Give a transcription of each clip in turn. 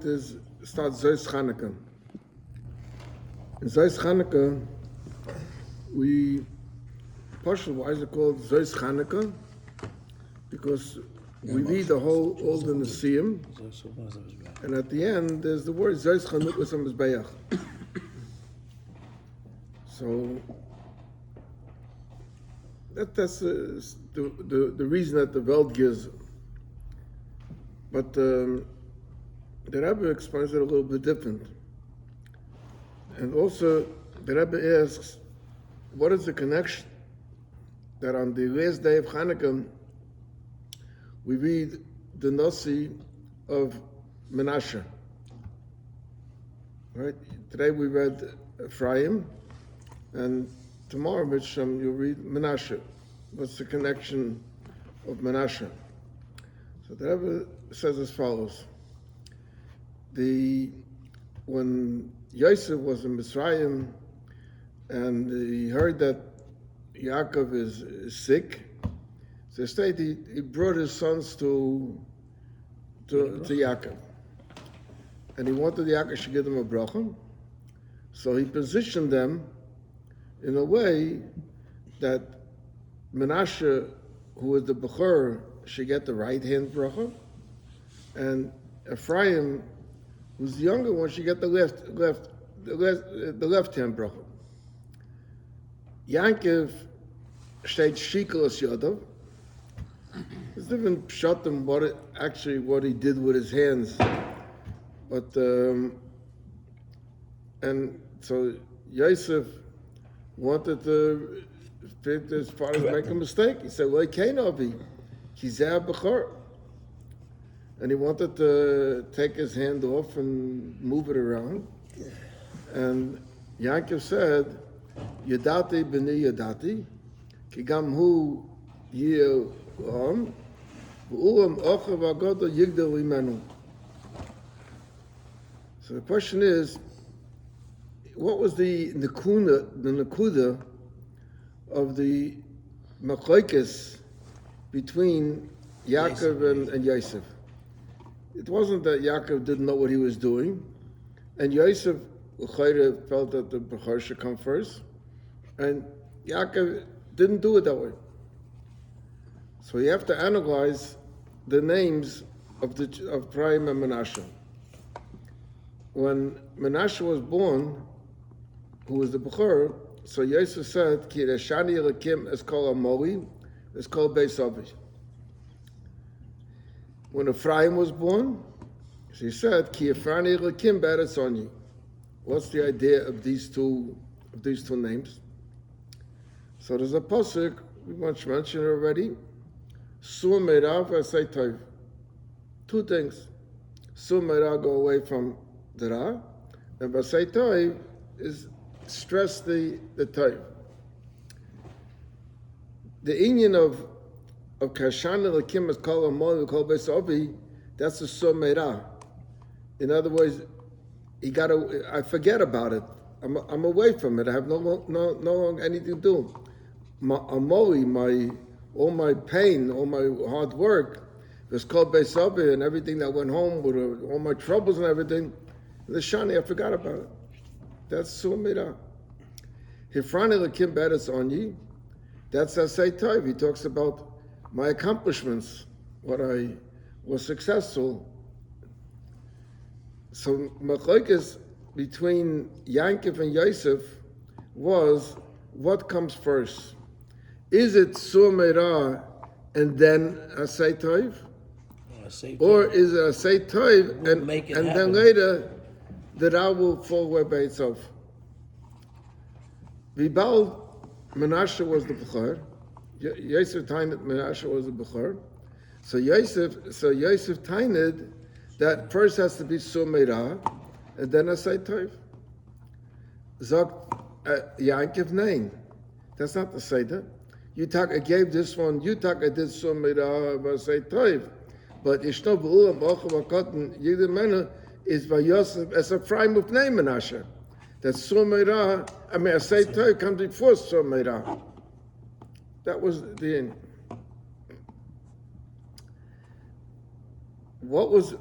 starts zoas Chanukah. In zoas Chanukah, why is it called zoas Chanukah? Because we read the whole Old Nesiim, and at the end there's the word zoas Chanukah Mizbeach. So that's the reason that the Welt gives. But the Rebbe explains it a little bit different. And also, the Rebbe asks, what is the connection that on the last day of Chanukah, we read the Nasi of Menashe? Right? Today we read Ephraim, and tomorrow, Misham, you'll read Menashe. What's the connection of Menashe? So the Rebbe says as follows. When Yosef was in Mitzrayim and he heard that Yaakov is sick, so instead he brought his sons to Yaakov. And he wanted Yaakov to give them a bracha. So he positioned them in a way that Menashe, who was the Bechor, should get the right hand bracha, and Ephraim, who's the younger one, should get the left hand bracha. Yaakov steht shikolas yadav. There's different pshatim what he did with his hands, but and so Yosef wanted to, as far as make a mistake, he said, "Well, he can't be. He's a bechor," and he wanted to take his hand off and move it around. And Yaakov said, "Yadati b'ni yadati, ki gam hu yilom, v'ulam ochav agodo yigdal imenu." So the question is, what was the nakuda of the machlokes between Yaakov and Yosef? It wasn't that Yaakov didn't know what he was doing, and Yosef felt that the Bechor should come first, and Yaakov didn't do it that way. So you have to analyze the names of Ephraim and Menashe. When Menashe was born, who was the Bechor, so Yosef said, "Ki reshani Elokim es kol amoli, es kol beis avi." When Ephraim was born, she said, "Ki Ephraim Elokim be'eretz oni." What's the idea of these two names? So there's a pasuk we mentioned it already. Sur meirav v'asei tov. Two things. Sur meirav, go away from the ra, and v'asei tov is stress the tov. The inyan of kashan Elokim is called amol, we call beis avi. That's the sur meirav. In other words, I forget about it. I'm away from it. I have no longer anything to do. All my pain, all my hard work, was called beis avi, and everything that went home with all my troubles and everything. The shani, I forgot about it. That's sur meirav. Hifran Elokim be'eretz oni. That's asay tov. He talks about my accomplishments, what I was successful. So machlokes between Yaakov and Yosef was, what comes first? Is it sur meirav and then asay tov? Or is it asay tov and then later the ra will fall away by itself? Vibal, Menashe was the Bechor. Yosef tained Menashe was the Bechor. So Yosef tained that first has to be sur meirav and then asay tov. Zok Yaakov nein. That's not the seder. I gave this one. I did sur meirav asay tov. But Ishno b'ulam b'ochav hakotten yigdal menu is by Yosef as a Ephraim of name Menashe. That sur meirav, asay tov comes before sur meirav. That was the end. What was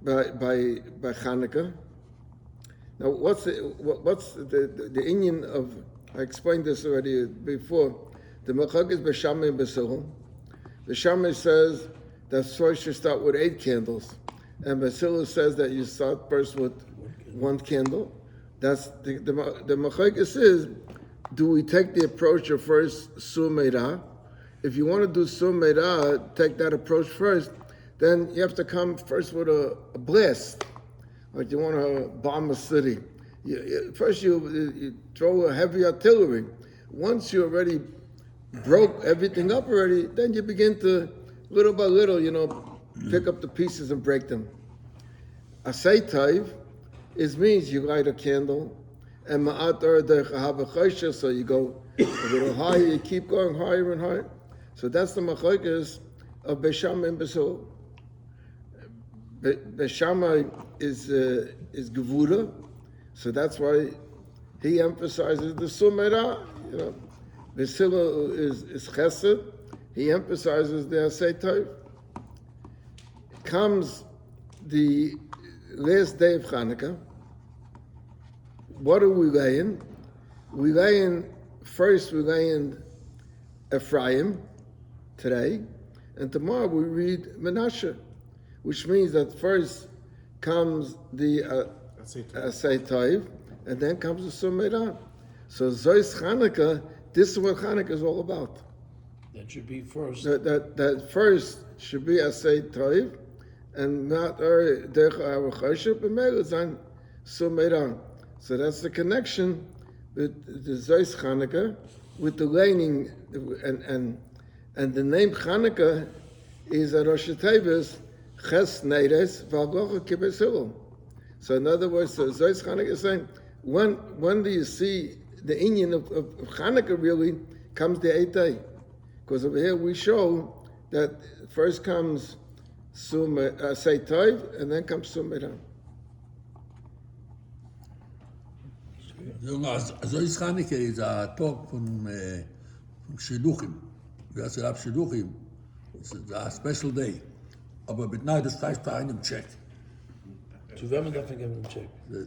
by Chanukah. Now, what's the Indian of? I explained this already before. The Mechag is B'Shamay and B'Silul. The Shammai says that first you start with 8 candles, and B'Silul says that you start first with 1 candle. That's the Mechagis is, do we take the approach of first Sur Meirah? If you want to do Sur Meirah, take that approach first, then you have to come first with a blast. Like you want to bomb a city. First you throw a heavy artillery. Once you already broke everything up already, then you begin to, little by little, pick up the pieces and break them. Asay Taiv means you light a candle, and ma'atar derech, so you go a little higher, you keep going higher and higher. So that's the machlokes of Besham and Besul. Beshamai is Gevura, so that's why he emphasizes the Sumera. Besil is Chesed. He emphasizes the Asay Tov. Comes the last day of Chanukah. What are we laying? We lay in Ephraim today, and tomorrow we read Menashe, which means that first comes the Asay Tov, and then comes the Sumerah. So Zois Chanukah, this is what Chanukah is all about. That should be first. That first should be Asay Tov, and not Derech Arachaship, and Melazan Sumerah. So that's the connection with the Zois Chanukah, with the laning, and the name Chanukah is a Rosh Tevis Ches Neides Valgocha Kibesilul. So in other words, Zois Chanukah is saying, when do you see the Indian of Chanukah really comes the 8th day? Because over here we show that first comes Asay Tov, and then comes Sumerah. Zois Chanukah is a talk from Shiduchim. We have Rab Shiduchim. It's a special day. Aber mit Neid ist 5 Tage im Check. Zu wem darf ich geben einen Check?